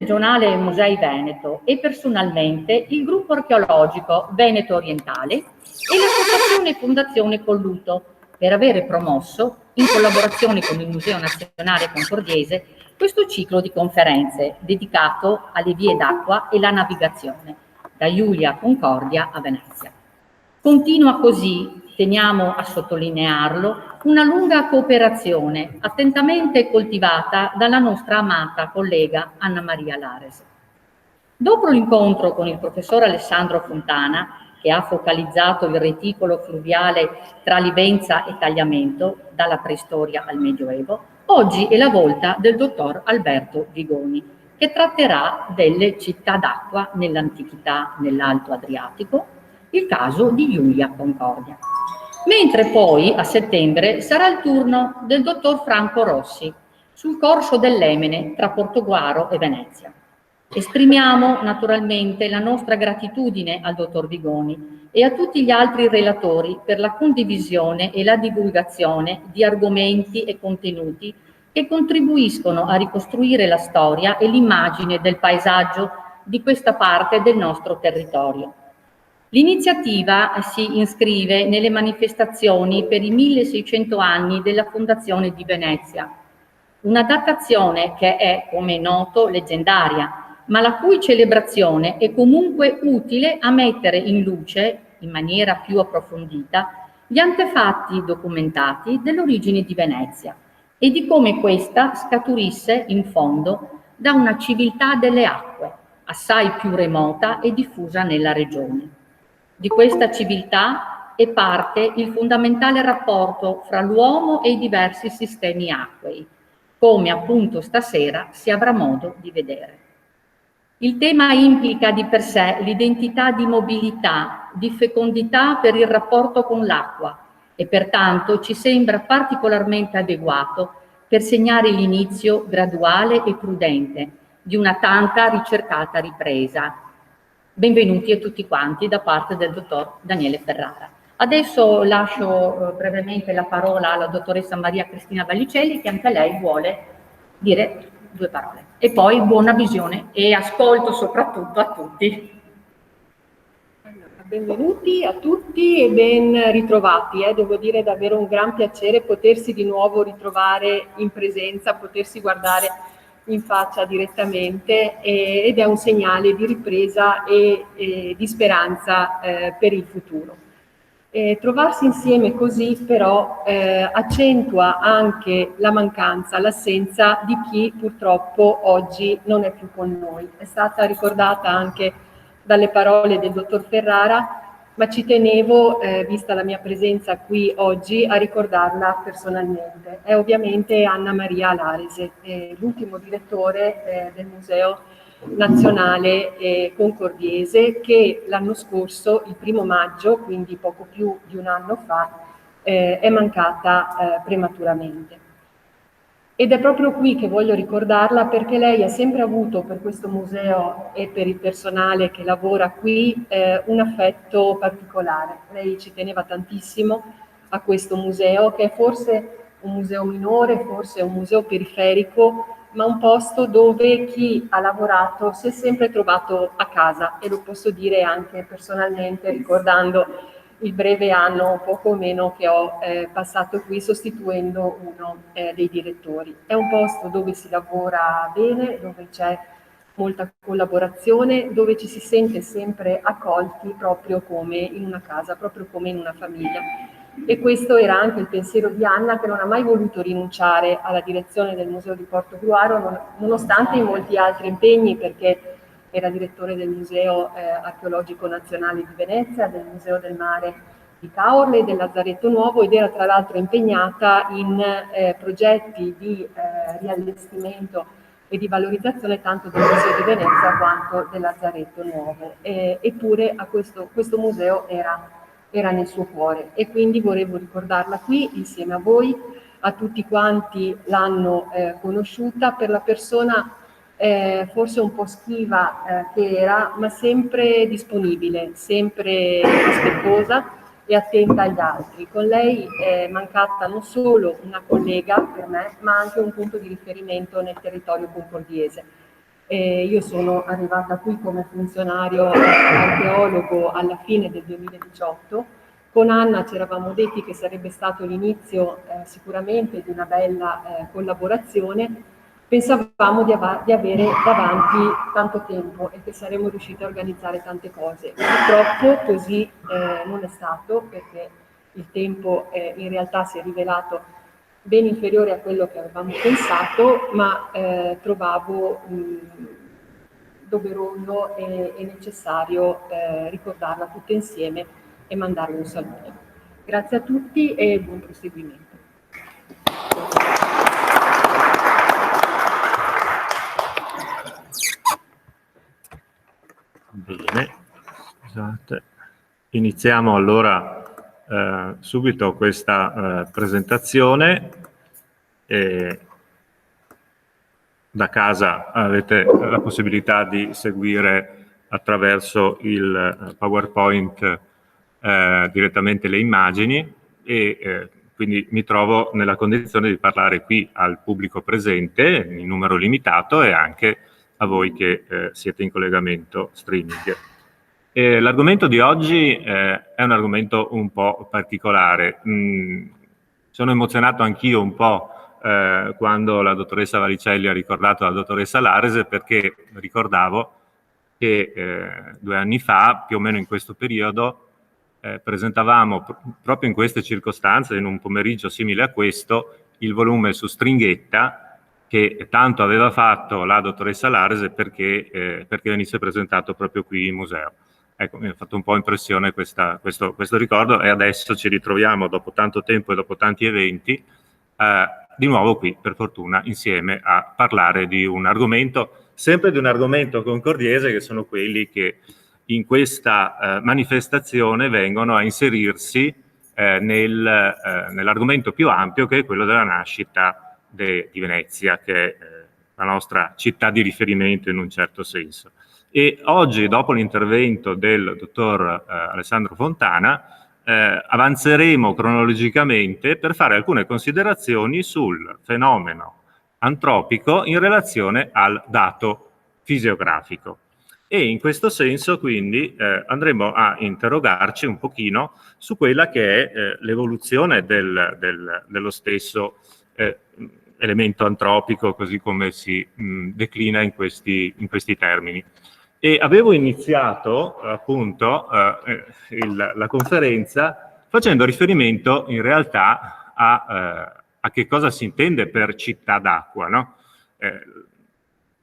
regionale Musei Veneto e personalmente il gruppo archeologico Veneto Orientale e l'associazione Fondazione Colluto per avere promosso, in collaborazione con il Museo Nazionale Concordiese, questo ciclo di conferenze dedicato alle vie d'acqua e la navigazione, da Iulia Concordia a Venezia. Continua così, teniamo a sottolinearlo, una lunga cooperazione attentamente coltivata dalla nostra amata collega Anna Maria Lares. Dopo l'incontro con il professor Alessandro Fontana, che ha focalizzato il reticolo fluviale tra Livenza e Tagliamento, dalla preistoria al Medioevo, oggi è la volta del dottor Alberto Vigoni, che tratterà delle città d'acqua nell'antichità nell'Alto Adriatico, il caso di Iulia Concordia. Mentre poi, a settembre, sarà il turno del dottor Franco Rossi sul corso dell'Emene tra Portogruaro e Venezia. Esprimiamo naturalmente la nostra gratitudine al dottor Vigoni e a tutti gli altri relatori per la condivisione e la divulgazione di argomenti e contenuti che contribuiscono a ricostruire la storia e l'immagine del paesaggio di questa parte del nostro territorio. L'iniziativa si iscrive nelle manifestazioni per i 1600 anni della Fondazione di Venezia, una datazione che è, come noto, leggendaria, ma la cui celebrazione è comunque utile a mettere in luce, in maniera più approfondita, gli antefatti documentati dell'origine di Venezia e di come questa scaturisse, in fondo, da una civiltà delle acque, assai più remota e diffusa nella regione. Di questa civiltà è parte il fondamentale rapporto fra l'uomo e i diversi sistemi acquei, come appunto stasera si avrà modo di vedere. Il tema implica di per sé l'identità di mobilità, di fecondità per il rapporto con l'acqua e pertanto ci sembra particolarmente adeguato per segnare l'inizio graduale e prudente di una tanta ricercata ripresa. Benvenuti a tutti quanti da parte del dottor Daniele Ferrara. Adesso lascio brevemente la parola alla dottoressa Maria Cristina Vallicelli, che anche lei vuole dire due parole. E poi buona visione e ascolto soprattutto a tutti. Benvenuti a tutti e ben ritrovati. Devo dire davvero un gran piacere potersi di nuovo ritrovare in presenza, potersi guardare in faccia direttamente ed è un segnale di ripresa e di speranza per il futuro. Trovarsi insieme così però accentua anche la mancanza, l'assenza di chi purtroppo oggi non è più con noi. È stata ricordata anche dalle parole del dottor Ferrara, ma ci tenevo, vista la mia presenza qui oggi, a ricordarla personalmente. È ovviamente Anna Maria Larese, l'ultimo direttore del Museo Nazionale Concordiese, che l'anno scorso, il 1° maggio, quindi poco più di un anno fa, è mancata prematuramente. Ed è proprio qui che voglio ricordarla, perché lei ha sempre avuto per questo museo e per il personale che lavora qui un affetto particolare. Lei ci teneva tantissimo a questo museo, che è forse un museo minore, forse un museo periferico, ma un posto dove chi ha lavorato si è sempre trovato a casa, e lo posso dire anche personalmente, ricordando il breve anno, poco meno, che ho passato qui sostituendo uno dei direttori. È un posto dove si lavora bene, dove c'è molta collaborazione, dove ci si sente sempre accolti proprio come in una casa, proprio come in una famiglia. E questo era anche il pensiero di Anna, che non ha mai voluto rinunciare alla direzione del Museo di Portogruaro, nonostante i molti altri impegni, perché era direttore del Museo Archeologico Nazionale di Venezia, del Museo del Mare di Caorle e del Lazzaretto Nuovo, ed era tra l'altro impegnata in progetti di riallestimento e di valorizzazione tanto del Museo di Venezia quanto del Lazzaretto Nuovo. Eppure questo museo era nel suo cuore, e quindi volevo ricordarla qui insieme a voi, a tutti quanti l'hanno conosciuta, per la persona forse un po' schiva che era, ma sempre disponibile, sempre rispettosa e attenta agli altri. Con lei è mancata non solo una collega per me, ma anche un punto di riferimento nel territorio concordiese. Io sono arrivata qui come funzionario archeologo alla fine del 2018. Con Anna ci eravamo detti che sarebbe stato l'inizio sicuramente di una bella collaborazione. Pensavamo di avere davanti tanto tempo e che saremmo riusciti a organizzare tante cose. Purtroppo così non è stato, perché il tempo in realtà si è rivelato ben inferiore a quello che avevamo pensato, ma trovavo doveroso e necessario ricordarla tutte insieme e mandarle un saluto. Grazie a tutti e buon proseguimento. Bene, scusate. Iniziamo allora subito questa presentazione. Da casa avete la possibilità di seguire attraverso il PowerPoint direttamente le immagini e quindi mi trovo nella condizione di parlare qui al pubblico presente in numero limitato e anche a voi che siete in collegamento streaming. L'argomento di oggi è un argomento un po' particolare. Sono emozionato anch'io un po' quando la dottoressa Varicelli ha ricordato la dottoressa Larese, perché ricordavo che 2 anni fa, più o meno in questo periodo, presentavamo proprio in queste circostanze, in un pomeriggio simile a questo, il volume su Stringhetta, che tanto aveva fatto la dottoressa Larese perché venisse presentato proprio qui in museo. Ecco, mi ha fatto un po' impressione questo ricordo, e adesso ci ritroviamo dopo tanto tempo e dopo tanti eventi di nuovo qui, per fortuna, insieme a parlare di un argomento, sempre di un argomento concordiese, che sono quelli che in questa manifestazione vengono a inserirsi nell'argomento più ampio, che è quello della nascita di Venezia, che è la nostra città di riferimento in un certo senso. E oggi, dopo l'intervento del dottor Alessandro Fontana, avanzeremo cronologicamente per fare alcune considerazioni sul fenomeno antropico in relazione al dato fisiografico. E in questo senso, quindi, andremo a interrogarci un pochino su quella che è l'evoluzione dello stesso elemento antropico, così come si declina in questi termini. E avevo iniziato appunto la conferenza facendo riferimento in realtà a che cosa si intende per città d'acqua, no?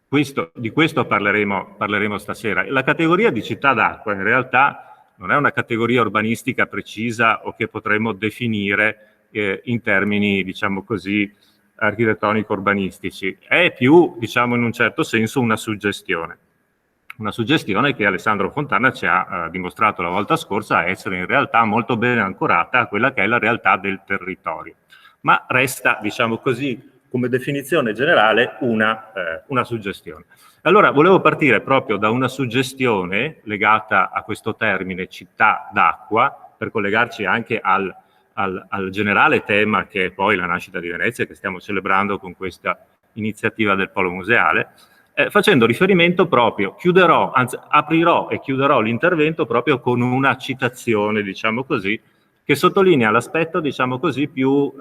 Di questo parleremo stasera. La categoria di città d'acqua in realtà non è una categoria urbanistica precisa o che potremmo definire in termini, diciamo così, architettonico-urbanistici. È più, diciamo, in un certo senso una suggestione. Una suggestione che Alessandro Fontana ci ha dimostrato la volta scorsa essere in realtà molto ben ancorata a quella che è la realtà del territorio. Ma resta, diciamo così, come definizione generale, una suggestione. Allora, volevo partire proprio da una suggestione legata a questo termine città d'acqua, per collegarci anche al generale tema che è poi la nascita di Venezia, che stiamo celebrando con questa iniziativa del Polo Museale, facendo riferimento proprio, aprirò e chiuderò l'intervento proprio con una citazione, diciamo così, che sottolinea l'aspetto, diciamo così, più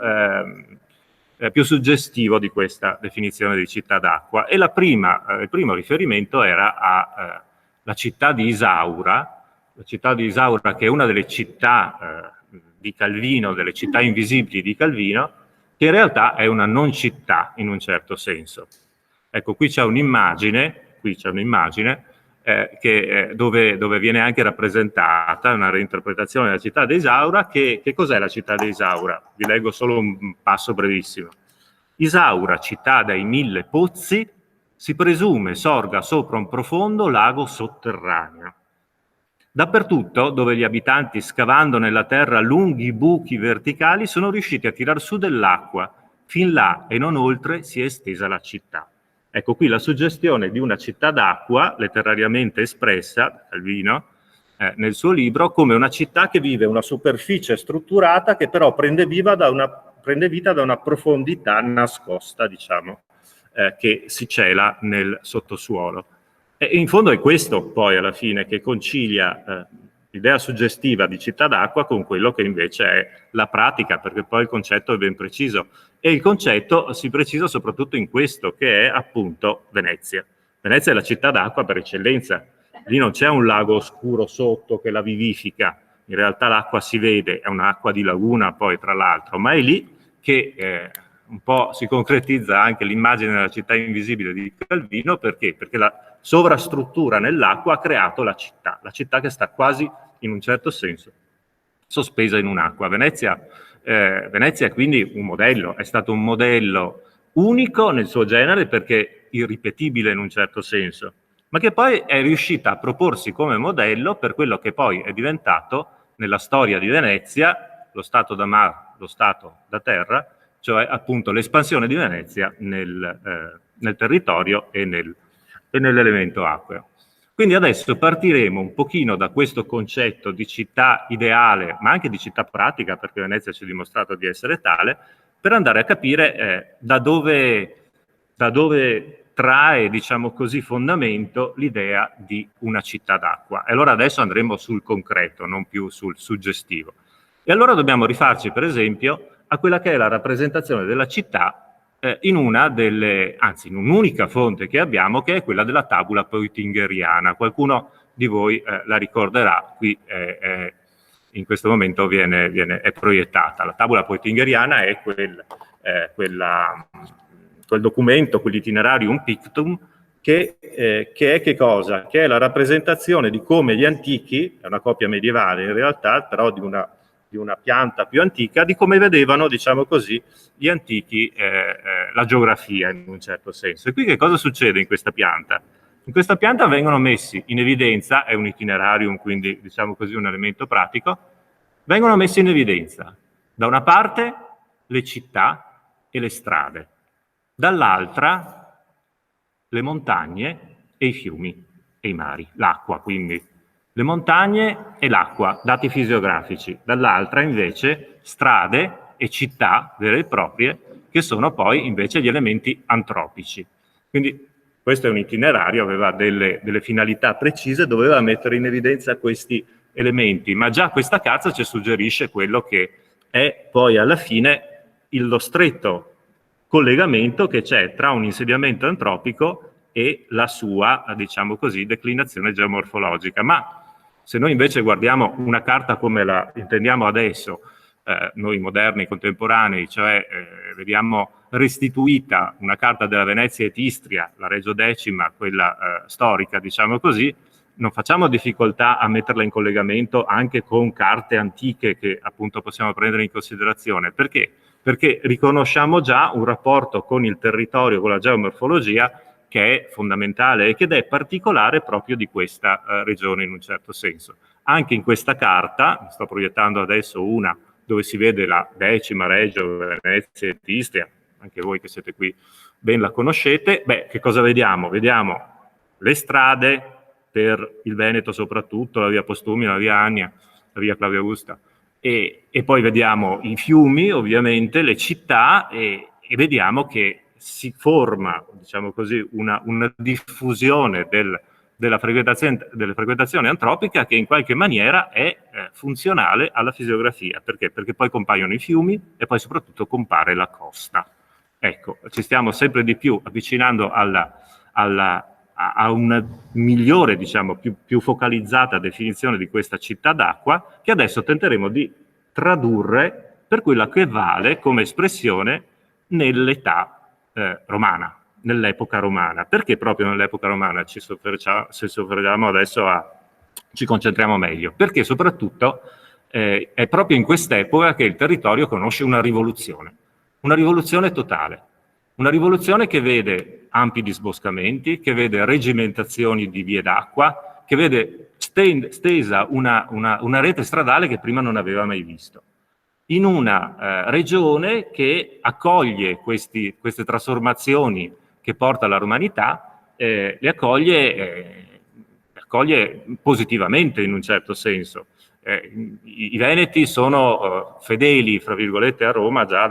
suggestivo di questa definizione di città d'acqua. E il primo riferimento era alla città di Isaura, che è una delle città di Calvino, delle città invisibili di Calvino, che in realtà è una non città in un certo senso. Ecco, qui c'è un'immagine dove viene anche rappresentata una reinterpretazione della città di Isaura. Che cos'è la città di Isaura? Vi leggo solo un passo brevissimo. Isaura, città dai 1000 pozzi, si presume sorga sopra un profondo lago sotterraneo. Dappertutto, dove gli abitanti, scavando nella terra lunghi buchi verticali, sono riusciti a tirar su dell'acqua. Fin là e non oltre si è estesa la città. Ecco qui la suggestione di una città d'acqua, letterariamente espressa da Calvino nel suo libro, come una città che vive una superficie strutturata che però prende vita da una profondità nascosta, diciamo, che si cela nel sottosuolo. E in fondo è questo poi alla fine che concilia l'idea suggestiva di città d'acqua con quello che invece è la pratica, perché poi il concetto è ben preciso. E il concetto si precisa soprattutto in questo, che è appunto Venezia. Venezia è la città d'acqua per eccellenza. Lì non c'è un lago oscuro sotto che la vivifica, in realtà l'acqua si vede, è un'acqua di laguna poi tra l'altro, ma è lì che un po' si concretizza anche l'immagine della città invisibile di Calvino. Perché? Perché la sovrastruttura nell'acqua ha creato la città che sta quasi, in un certo senso, sospesa in un'acqua. Venezia è quindi un modello, è stato un modello unico nel suo genere perché irripetibile in un certo senso, ma che poi è riuscita a proporsi come modello per quello che poi è diventato nella storia di Venezia, lo stato da mare, lo stato da terra, cioè appunto l'espansione di Venezia nel territorio e nell'elemento acqueo. Quindi adesso partiremo un pochino da questo concetto di città ideale, ma anche di città pratica, perché Venezia ci ha dimostrato di essere tale, per andare a capire da dove trae, diciamo così, fondamento l'idea di una città d'acqua. E allora adesso andremo sul concreto, non più sul suggestivo. E allora dobbiamo rifarci, per esempio, a quella che è la rappresentazione della città in un'unica fonte che abbiamo, che è quella della tabula peutingeriana. Qualcuno di voi la ricorderà, qui in questo momento è proiettata. La tabula peutingeriana è quel documento, quell'itinerario, pictum, che è che cosa? Che è la rappresentazione di come gli antichi, è una copia medievale in realtà, però di una pianta più antica, di come vedevano, diciamo così, gli antichi la geografia in un certo senso. E qui che cosa succede in questa pianta? In questa pianta vengono messi in evidenza, è un itinerarium, quindi diciamo così un elemento pratico, vengono messi in evidenza da una parte le città e le strade, dall'altra le montagne e i fiumi e i mari, l'acqua quindi. Le montagne e l'acqua, dati fisiografici, dall'altra invece strade e città vere e proprie, che sono poi invece gli elementi antropici. Quindi questo è un itinerario, aveva delle finalità precise, doveva mettere in evidenza questi elementi, ma già questa carta ci suggerisce quello che è poi alla fine lo stretto collegamento che c'è tra un insediamento antropico e la sua, diciamo così, declinazione geomorfologica. Ma se noi invece guardiamo una carta come la intendiamo adesso, noi moderni, contemporanei, cioè vediamo restituita una carta della Venezia et Istria, la Regio Decima, quella storica, diciamo così, non facciamo difficoltà a metterla in collegamento anche con carte antiche che appunto possiamo prendere in considerazione. Perché? Perché riconosciamo già un rapporto con il territorio, con la geomorfologia, che è fondamentale e che è particolare proprio di questa regione in un certo senso. Anche in questa carta, sto proiettando adesso una dove si vede la Decima Regio Venezia et Istria, anche voi che siete qui ben la conoscete. Beh, che cosa vediamo? Vediamo le strade per il Veneto soprattutto, la via Postumia, la via Annia, la via Claudia Augusta, e poi vediamo i fiumi, ovviamente, le città, e vediamo che si forma, diciamo così, una diffusione della frequentazione antropica che in qualche maniera è funzionale alla fisiografia. Perché? Perché poi compaiono i fiumi e poi soprattutto compare la costa. Ecco, ci stiamo sempre di più avvicinando a una migliore, diciamo, più focalizzata definizione di questa città d'acqua, che adesso tenteremo di tradurre per quella che vale come espressione nell'età romana, nell'epoca romana. Perché proprio nell'epoca romana ci soffermiamo adesso ci concentriamo meglio? Perché soprattutto è proprio in quest'epoca che il territorio conosce una rivoluzione totale, una rivoluzione che vede ampi disboscamenti, che vede regimentazioni di vie d'acqua, che vede stesa una rete stradale che prima non aveva mai visto, in una regione che accoglie queste trasformazioni che porta la romanità, le accoglie positivamente in un certo senso. I veneti sono fedeli, fra virgolette, a Roma già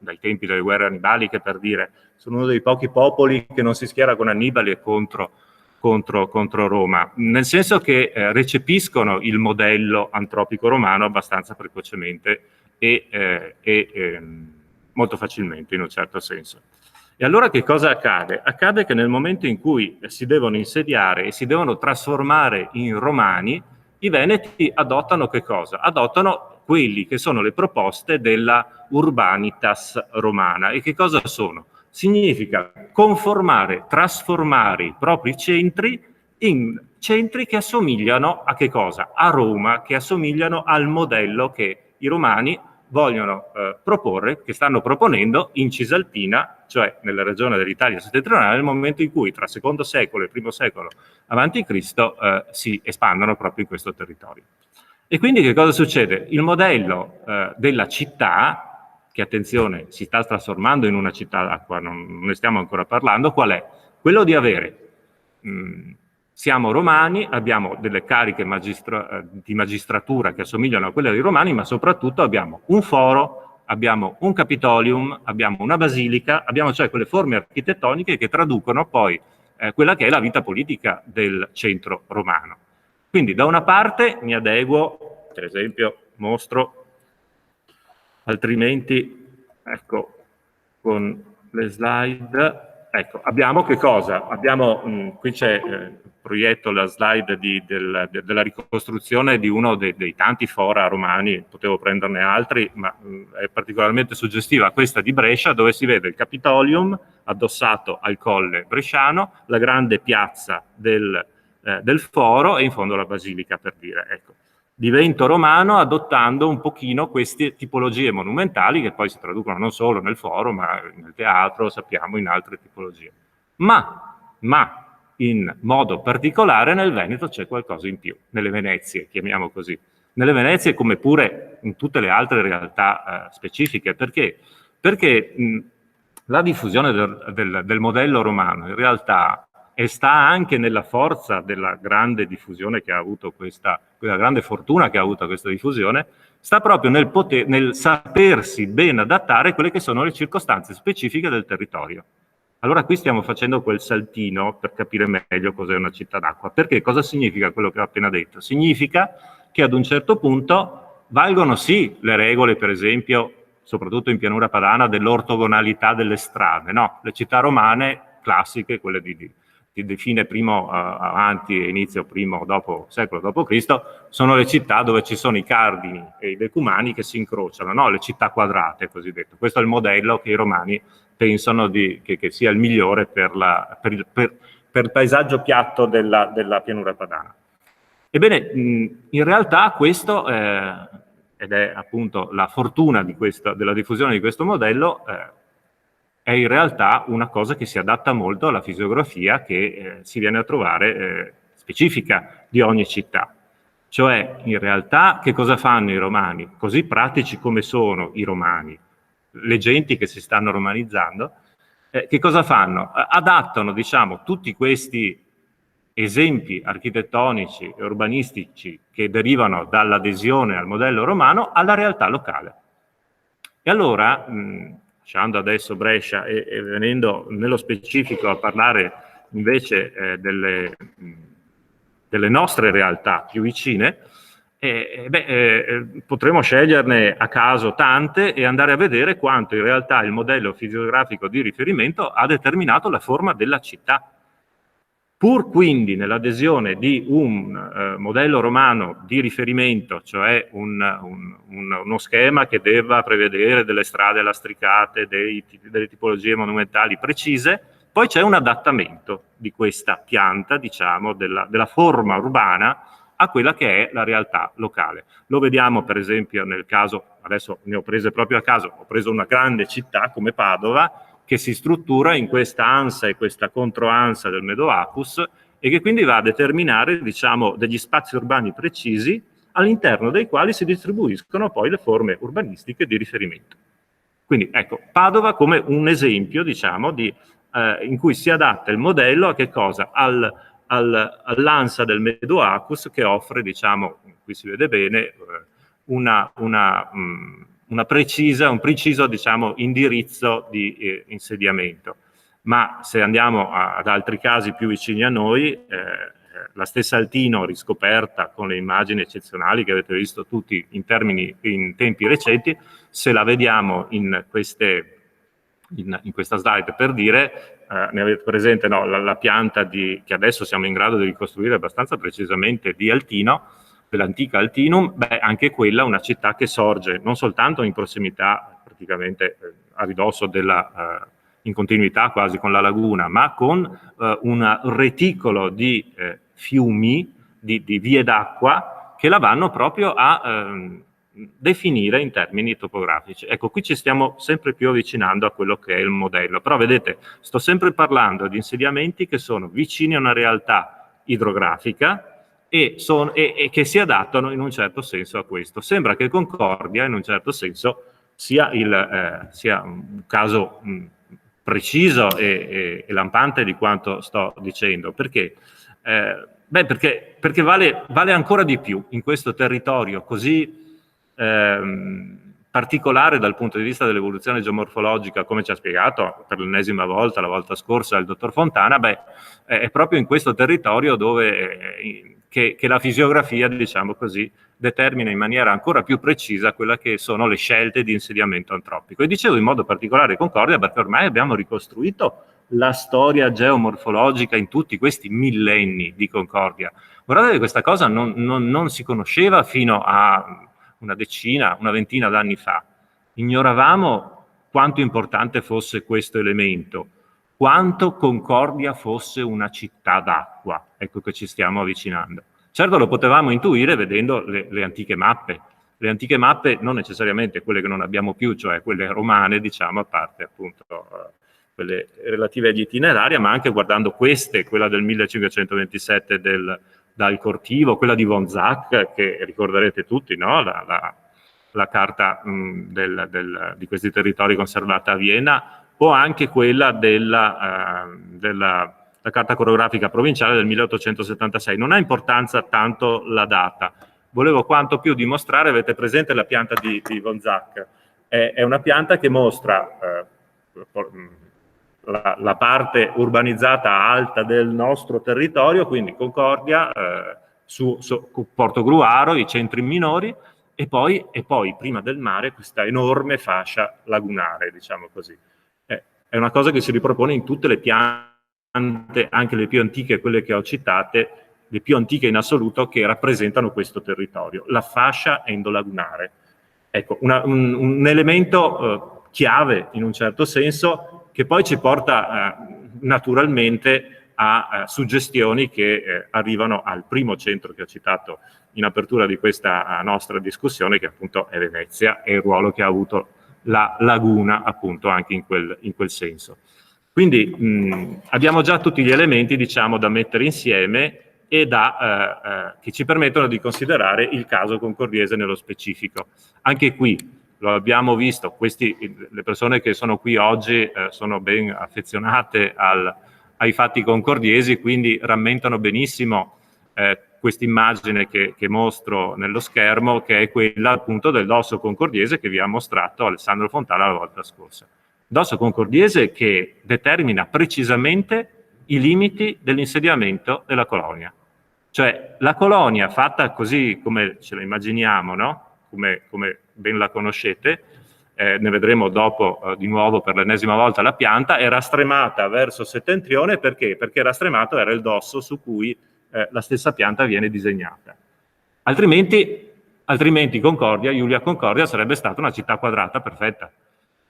dai tempi delle guerre annibaliche, per dire, sono uno dei pochi popoli che non si schiera con Annibale contro Roma, nel senso che recepiscono il modello antropico romano abbastanza precocemente e molto facilmente, in un certo senso. E allora che cosa accade? Accade che nel momento in cui si devono insediare e si devono trasformare in romani, i veneti adottano che cosa? Adottano quelli che sono le proposte della urbanitas romana. E che cosa sono? Significa conformare, trasformare i propri centri in centri che assomigliano a che cosa? A Roma, che assomigliano al modello che i romani vogliono proporre, che stanno proponendo in Cisalpina, cioè nella regione dell'Italia settentrionale, nel momento in cui tra secondo secolo e primo secolo avanti Cristo si espandono proprio in questo territorio. E quindi che cosa succede? Il modello della città, che attenzione si sta trasformando in una città d'acqua, non ne stiamo ancora parlando, qual è? Quello di avere, siamo romani, abbiamo delle cariche di magistratura che assomigliano a quelle dei romani, ma soprattutto abbiamo un foro, abbiamo un capitolium, abbiamo una basilica, abbiamo cioè quelle forme architettoniche che traducono poi quella che è la vita politica del centro romano. Quindi da una parte mi adeguo, per esempio mostro, altrimenti, ecco, con le slide, ecco, abbiamo che cosa? Abbiamo, qui c'è, proietto la slide della ricostruzione di uno dei tanti fora romani, potevo prenderne altri, ma è particolarmente suggestiva questa di Brescia, dove si vede il Capitolium addossato al colle bresciano, la grande piazza del foro e in fondo la basilica, per dire, ecco. Divento romano adottando un pochino queste tipologie monumentali che poi si traducono non solo nel foro, ma nel teatro, sappiamo, in altre tipologie. Ma in modo particolare nel Veneto c'è qualcosa in più, nelle Venezie, chiamiamo così. Nelle Venezie, come pure in tutte le altre realtà specifiche. Perché? Perché la diffusione del modello romano in realtà e sta anche nella forza della grande diffusione che ha avuto quella grande fortuna che ha avuto questa diffusione, sta proprio nel sapersi ben adattare quelle che sono le circostanze specifiche del territorio. Allora qui stiamo facendo quel saltino per capire meglio cos'è una città d'acqua. Perché cosa significa quello che ho appena detto? Significa che ad un certo punto valgono sì le regole, per esempio, soprattutto in pianura padana, dell'ortogonalità delle strade, no? Le città romane classiche, quelle di fine primo avanti e inizio primo secolo dopo Cristo, sono le città dove ci sono i cardini e i decumani che si incrociano, no? Le città quadrate, cosiddetto. Questo è il modello che i romani pensano che sia il migliore per il paesaggio piatto della pianura padana. Ebbene, in realtà questo, ed è appunto la fortuna della diffusione di questo modello, è in realtà una cosa che si adatta molto alla fisiografia che si viene a trovare specifica di ogni città. Cioè, in realtà, che cosa fanno i romani? Così pratici come sono i romani, le genti che si stanno romanizzando, che cosa fanno? Adattano, diciamo, tutti questi esempi architettonici e urbanistici che derivano dall'adesione al modello romano alla realtà locale. E allora, lasciando adesso Brescia e venendo nello specifico a parlare invece delle nostre realtà più vicine, potremo sceglierne a caso tante e andare a vedere quanto in realtà il modello fisiografico di riferimento ha determinato la forma della città. Pur quindi nell'adesione di un modello romano di riferimento, cioè uno schema che debba prevedere delle strade lastricate, delle tipologie monumentali precise, poi c'è un adattamento di questa pianta, diciamo, della forma urbana a quella che è la realtà locale. Lo vediamo per esempio nel caso, adesso ne ho prese proprio a caso, ho preso una grande città come Padova, che si struttura in questa ansa e questa controansa del Medoacus e che quindi va a determinare, diciamo, degli spazi urbani precisi all'interno dei quali si distribuiscono poi le forme urbanistiche di riferimento. Quindi ecco, Padova come un esempio, diciamo, in cui si adatta il modello a che cosa? All'ansa del Medoacus che offre, diciamo, qui si vede bene, un un preciso diciamo, indirizzo di insediamento. Ma se andiamo ad altri casi più vicini a noi, la stessa Altino riscoperta con le immagini eccezionali che avete visto tutti in tempi recenti, se la vediamo in questa slide per dire, ne avete presente la pianta che adesso siamo in grado di ricostruire abbastanza precisamente di Altino, dell'antica Altinum, anche quella una città che sorge non soltanto in prossimità, praticamente a ridosso in continuità quasi con la laguna, ma con un reticolo di fiumi, di vie d'acqua che la vanno proprio a definire in termini topografici. Ecco, qui ci stiamo sempre più avvicinando a quello che è il modello, però vedete, sto sempre parlando di insediamenti che sono vicini a una realtà idrografica e che si adattano in un certo senso a questo. Sembra che Concordia in un certo senso sia un caso preciso e lampante di quanto sto dicendo. Perché? Perché vale ancora di più in questo territorio così particolare dal punto di vista dell'evoluzione geomorfologica, come ci ha spiegato per l'ennesima volta, la volta scorsa, il dottor Fontana. È proprio in questo territorio dove che la fisiografia, diciamo così, determina in maniera ancora più precisa quella che sono le scelte di insediamento antropico. E dicevo in modo particolare Concordia perché ormai abbiamo ricostruito la storia geomorfologica in tutti questi millenni di Concordia. Guardate che questa cosa non si conosceva fino a una ventina d'anni fa. Ignoravamo quanto importante fosse questo elemento, quanto Concordia fosse una città d'acqua. Ecco che ci stiamo avvicinando. Certo lo potevamo intuire vedendo le antiche mappe. Le antiche mappe non necessariamente quelle che non abbiamo più, cioè quelle romane, diciamo, a parte appunto quelle relative agli itinerari, ma anche guardando quella del 1527 dal Cortivo, quella di von Zach, che ricorderete tutti, no? La carta di questi territori conservata a Vienna, o anche quella della carta coreografica provinciale del 1876. Non ha importanza tanto la data, volevo quanto più dimostrare. Avete presente la pianta di von Zach? È una pianta che mostra la parte urbanizzata alta del nostro territorio, quindi Concordia, su Portogruaro, i centri minori, e poi prima del mare questa enorme fascia lagunare, diciamo così. È una cosa che si ripropone in tutte le piante, anche le più antiche, quelle che ho citate, le più antiche in assoluto, che rappresentano questo territorio, la fascia endolagunare. Ecco, un elemento chiave in un certo senso, che poi ci porta naturalmente a suggestioni che arrivano al primo centro che ho citato in apertura di questa nostra discussione, che appunto è Venezia, e il ruolo che ha avuto la laguna appunto anche in quel senso. Quindi abbiamo già tutti gli elementi, diciamo, da mettere insieme e che ci permettono di considerare il caso concordiese nello specifico. Anche qui lo abbiamo visto, le persone che sono qui oggi sono ben affezionate ai fatti concordiesi, quindi rammentano benissimo questa immagine che mostro nello schermo, che è quella appunto del dosso concordiese che vi ha mostrato Alessandro Fontana la volta scorsa. Dosso concordiese che determina precisamente i limiti dell'insediamento della colonia. Cioè la colonia fatta così come ce la immaginiamo, no? Come ben la conoscete, ne vedremo dopo di nuovo per l'ennesima volta la pianta, era stremata verso settentrione. Perché? Perché rastremato era il dosso su cui la stessa pianta viene disegnata. Altrimenti Concordia, Iulia Concordia, sarebbe stata una città quadrata perfetta.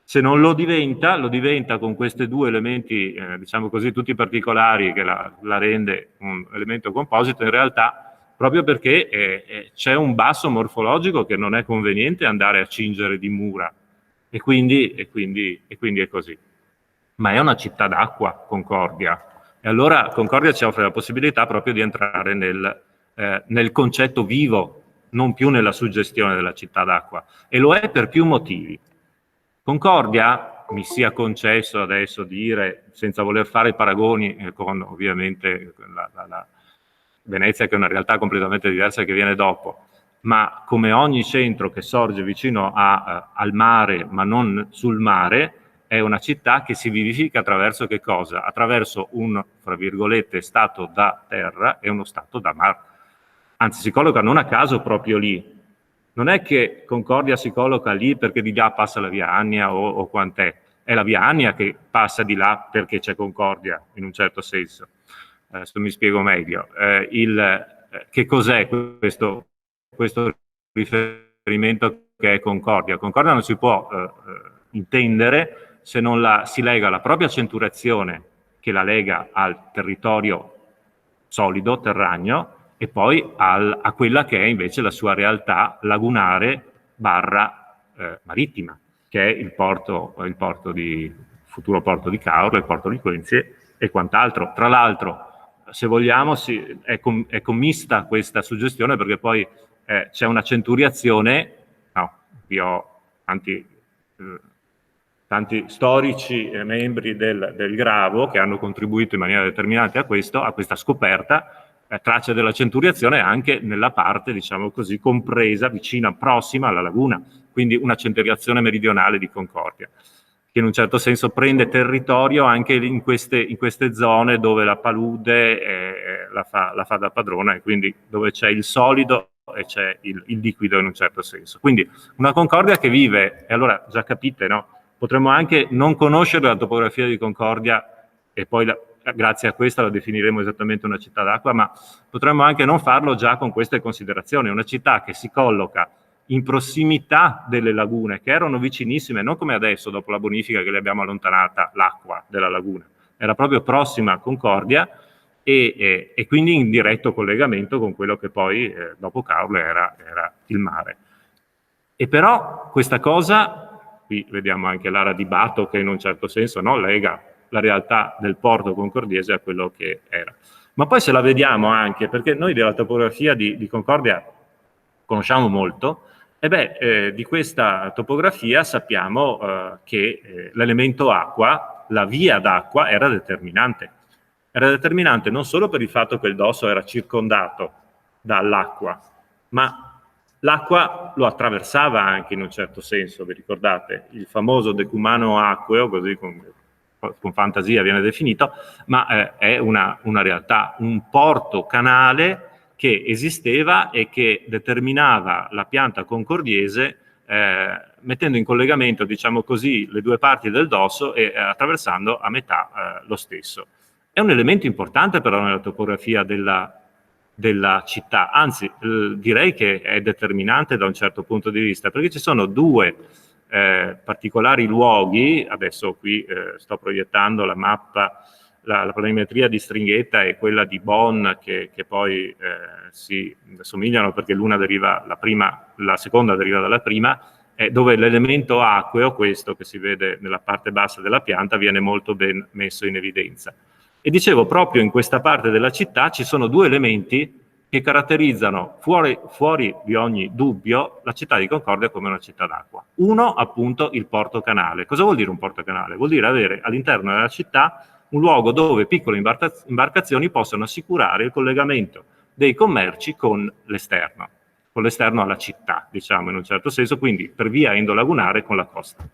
Se non lo diventa con questi due elementi, diciamo così, tutti particolari, che la rende un elemento composito, in realtà, proprio perché c'è un basso morfologico che non è conveniente andare a cingere di mura, e quindi è così. Ma è una città d'acqua, Concordia. E allora Concordia ci offre la possibilità proprio di entrare nel concetto vivo, non più nella suggestione della città d'acqua. E lo è per più motivi. Concordia, mi sia concesso adesso dire, senza voler fare paragoni con ovviamente la Venezia, che è una realtà completamente diversa che viene dopo, ma come ogni centro che sorge vicino al mare, ma non sul mare, è una città che si vivifica attraverso che cosa? Attraverso un, fra virgolette, stato da terra e uno stato da mare. Anzi, si colloca non a caso proprio lì. Non è che Concordia si colloca lì perché di là passa la via Annia o quant'è. È la via Annia che passa di là perché c'è Concordia, in un certo senso. Adesso mi spiego meglio. Che cos'è questo riferimento che è Concordia? Concordia non si può intendere se non si lega alla propria centuriazione, che la lega al territorio solido, terraneo, e poi a quella che è invece la sua realtà lagunare barra marittima, che è il futuro porto di Caorle, il porto di Quenzie e quant'altro. Tra l'altro, se vogliamo, è commista questa suggestione perché poi c'è una centuriazione, io ho tanti storici e membri del Gravo che hanno contribuito in maniera determinante a questa scoperta, traccia della centuriazione anche nella parte, diciamo così, compresa, vicina, prossima alla laguna, quindi una centuriazione meridionale di Concordia, che in un certo senso prende territorio anche in queste zone dove la palude la fa da padrona, e quindi dove c'è il solido e c'è il liquido in un certo senso. Quindi una Concordia che vive, e allora già capite, no? Potremmo anche non conoscere la topografia di Concordia e poi grazie a questa la definiremo esattamente una città d'acqua, ma potremmo anche non farlo già con queste considerazioni. Una città che si colloca in prossimità delle lagune, che erano vicinissime, non come adesso, dopo la bonifica che le abbiamo allontanata l'acqua della laguna, era proprio prossima a Concordia e quindi in diretto collegamento con quello che poi, dopo Caorle, era il mare. E però questa cosa, qui vediamo anche l'area di Bato che in un certo senso lega la realtà del porto concordiese a quello che era. Ma poi se la vediamo anche, perché noi della topografia di Concordia conosciamo molto, di questa topografia sappiamo che l'elemento acqua, la via d'acqua, era determinante. Era determinante non solo per il fatto che il Dosso era circondato dall'acqua, ma l'acqua lo attraversava anche in un certo senso. Vi ricordate? Il famoso decumano acqueo, così con fantasia viene definito, ma è una realtà, un porto canale che esisteva e che determinava la pianta concordiese mettendo in collegamento, diciamo così, le due parti del Dosso e attraversando a metà lo stesso. È un elemento importante però nella topografia della città, anzi direi che è determinante da un certo punto di vista, perché ci sono due particolari luoghi. Adesso qui sto proiettando la mappa, la planimetria di Stringhetta e quella di Bonn che poi si somigliano perché l'una deriva la seconda deriva dalla prima, dove l'elemento acqueo, questo che si vede nella parte bassa della pianta, viene molto ben messo in evidenza. E dicevo, proprio in questa parte della città ci sono due elementi che caratterizzano fuori di ogni dubbio la città di Concordia come una città d'acqua. Uno, appunto, il porto canale. Cosa vuol dire un porto canale? Vuol dire avere all'interno della città un luogo dove piccole imbarcazioni possono assicurare il collegamento dei commerci con l'esterno alla città, diciamo in un certo senso, quindi per via endolagunare con la costa.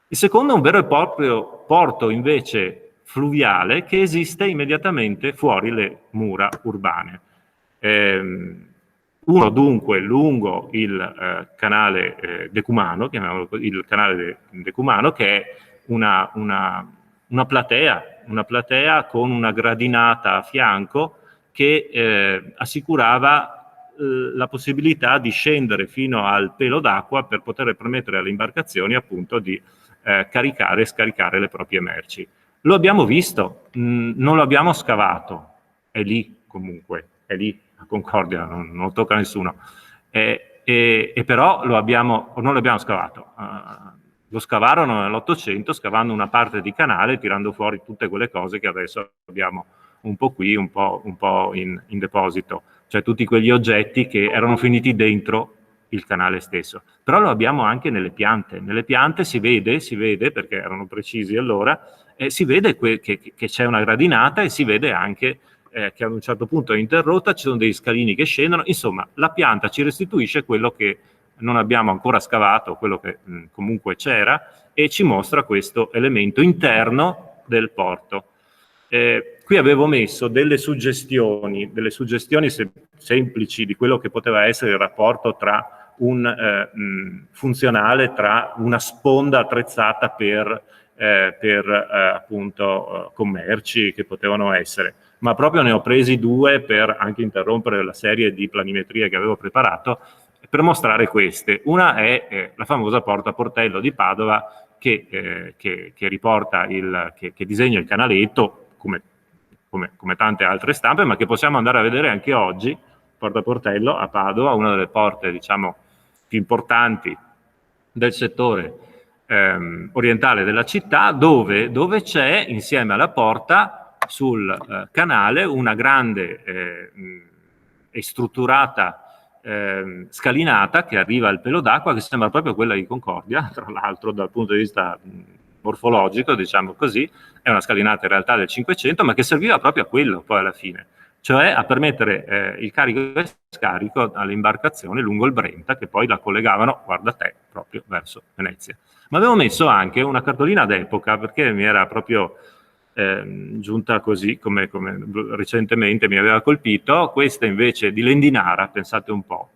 Il secondo è un vero e proprio porto invece fluviale che esiste immediatamente fuori le mura urbane. Uno dunque lungo il canale Decumano, chiamiamolo così, il canale Decumano, che è una platea con una gradinata a fianco che assicurava la possibilità di scendere fino al pelo d'acqua per poter permettere alle imbarcazioni appunto di caricare e scaricare le proprie merci. Lo abbiamo visto, non lo abbiamo scavato, è lì comunque, è lì a Concordia, non lo tocca nessuno, e però non l'abbiamo scavato. Lo scavarono nell'Ottocento, scavando una parte di canale, tirando fuori tutte quelle cose che adesso abbiamo un po' qui, un po' in deposito, cioè tutti quegli oggetti che erano finiti dentro il canale stesso. Però lo abbiamo anche nelle piante. Nelle piante si vede, perché erano precisi allora, si vede che c'è una gradinata e si vede anche che ad un certo punto è interrotta, ci sono degli scalini che scendono, insomma la pianta ci restituisce quello che non abbiamo ancora scavato, quello che comunque c'era, e ci mostra questo elemento interno del porto. Qui avevo messo delle suggestioni semplici di quello che poteva essere il rapporto tra funzionale tra una sponda attrezzata per appunto commerci che potevano essere, ma proprio ne ho presi due per anche interrompere la serie di planimetrie che avevo preparato per mostrare queste. Una è la famosa porta Portello di Padova che riporta che disegna il canaletto come tante altre stampe, ma che possiamo andare a vedere anche oggi. Porta Portello a Padova, una delle porte diciamo più importanti del settore orientale della città, dove c'è insieme alla porta sul canale una grande e strutturata scalinata che arriva al pelo d'acqua, che sembra proprio quella di Concordia, tra l'altro dal punto di vista morfologico, diciamo così. È una scalinata in realtà del 500, ma che serviva proprio a quello poi alla fine, cioè a permettere il carico e scarico alle imbarcazioni lungo il Brenta, che poi la collegavano, guarda te, proprio verso Venezia. Ma avevo messo anche una cartolina d'epoca, perché mi era proprio giunta così, come recentemente mi aveva colpito, questa invece di Lendinara, pensate un po',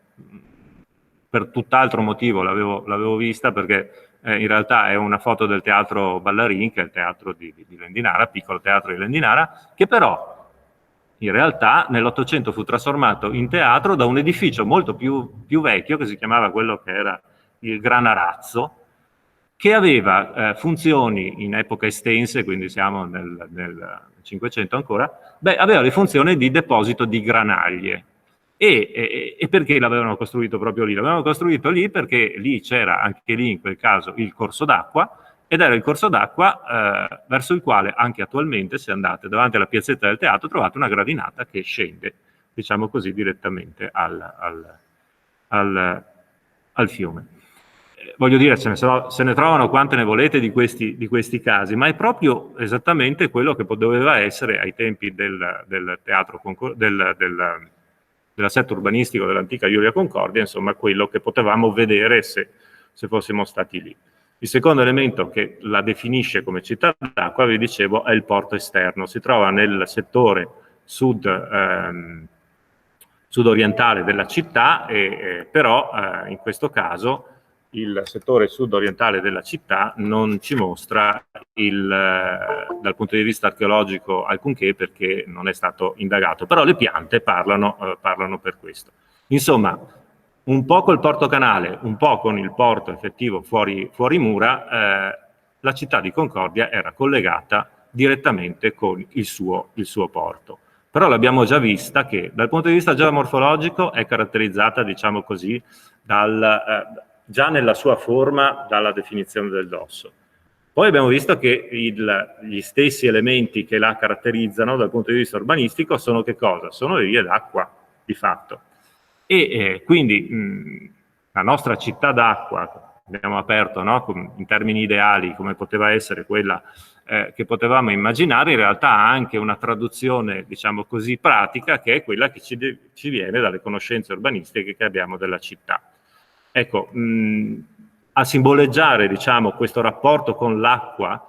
per tutt'altro motivo l'avevo vista, perché in realtà è una foto del teatro Ballarin, che è il teatro di Lendinara, piccolo teatro di Lendinara, che però in realtà nell'Ottocento fu trasformato in teatro da un edificio molto più vecchio, che si chiamava quello che era il Gran Arazzo, che aveva funzioni in epoca estense, quindi siamo nel 500 ancora, aveva le funzioni di deposito di granaglie. E perché l'avevano costruito proprio lì? L'avevano costruito lì perché lì c'era, anche lì in quel caso, il corso d'acqua, ed era il corso d'acqua verso il quale anche attualmente, se andate davanti alla piazzetta del teatro, trovate una gradinata che scende, diciamo così, direttamente al fiume. Voglio dire, se ne trovano quante ne volete di questi casi, ma è proprio esattamente quello che doveva essere ai tempi del teatro, dell'assetto urbanistico dell'antica Iulia Concordia, insomma quello che potevamo vedere se fossimo stati lì. Il secondo elemento che la definisce come città d'acqua, vi dicevo, è il porto esterno. Si trova nel settore sud-orientale della città, però in questo caso il settore sud-orientale della città non ci mostra dal punto di vista archeologico alcunché, perché non è stato indagato, però le piante parlano per questo. Insomma, un po' col porto canale, un po' con il porto effettivo fuori mura, la città di Concordia era collegata direttamente con il suo porto. Però l'abbiamo già vista che dal punto di vista geomorfologico è caratterizzata, diciamo così, già nella sua forma dalla definizione del dosso. Poi abbiamo visto che gli stessi elementi che la caratterizzano dal punto di vista urbanistico sono che cosa? Sono le vie d'acqua, di fatto. E quindi la nostra città d'acqua, abbiamo aperto, no, in termini ideali, come poteva essere quella che potevamo immaginare, in realtà ha anche una traduzione, diciamo così, pratica, che è quella che ci viene dalle conoscenze urbanistiche che abbiamo della città. Ecco, a simboleggiare, diciamo, questo rapporto con l'acqua,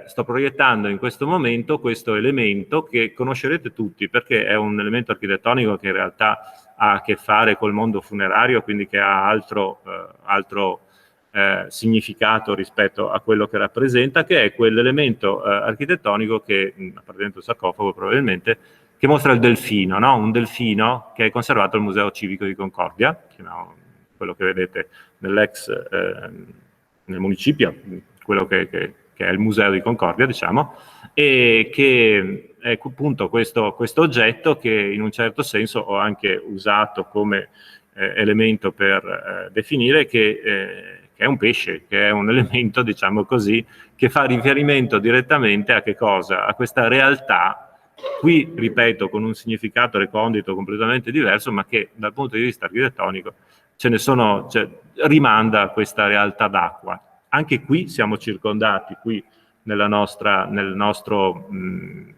sto proiettando in questo momento questo elemento che conoscerete tutti, perché è un elemento architettonico che in realtà ha a che fare col mondo funerario, quindi che ha altro significato rispetto a quello che rappresenta, che è quell'elemento architettonico che, appartenente al sarcofago probabilmente, che mostra il delfino, no? Un delfino che è conservato al Museo Civico di Concordia, quello che vedete nel municipio, quello che è il Museo di Concordia, diciamo, e che è appunto questo oggetto che in un certo senso ho anche usato come elemento per definire che è un pesce, che è un elemento, diciamo così, che fa riferimento direttamente a che cosa? A questa realtà, qui, ripeto, con un significato recondito completamente diverso, ma che dal punto di vista architettonico rimanda a questa realtà d'acqua. Anche qui siamo circondati, qui nel nostro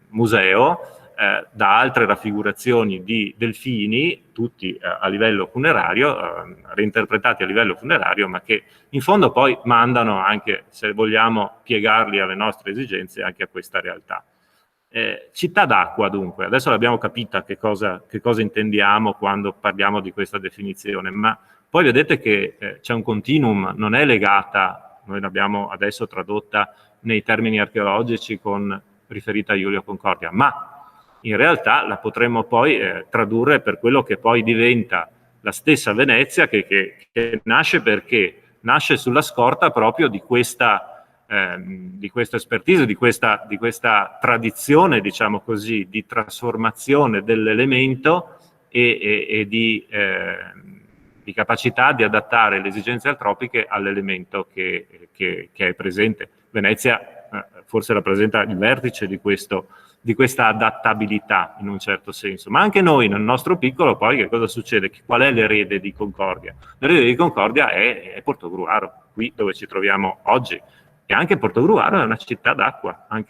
museo, da altre raffigurazioni di delfini, tutti a livello funerario, reinterpretati a livello funerario, ma che in fondo poi mandano anche, se vogliamo piegarli alle nostre esigenze, anche a questa realtà. Città d'acqua, dunque, adesso l'abbiamo capita che cosa intendiamo quando parliamo di questa definizione, ma poi vedete che c'è un continuum, non è legata, noi l'abbiamo adesso tradotta nei termini archeologici riferita a Iulia Concordia, ma in realtà la potremmo poi tradurre per quello che poi diventa la stessa Venezia, che nasce perché nasce sulla scorta proprio di questa expertise, di questa tradizione, diciamo così, di trasformazione dell'elemento e di capacità di adattare le esigenze antropiche all'elemento che è presente. Venezia forse rappresenta il vertice di questa adattabilità in un certo senso, ma anche noi nel nostro piccolo poi che cosa succede? Qual è l'erede di Concordia? L'erede di Concordia è Portogruaro, qui dove ci troviamo oggi, e anche Portogruaro è una città d'acqua, anche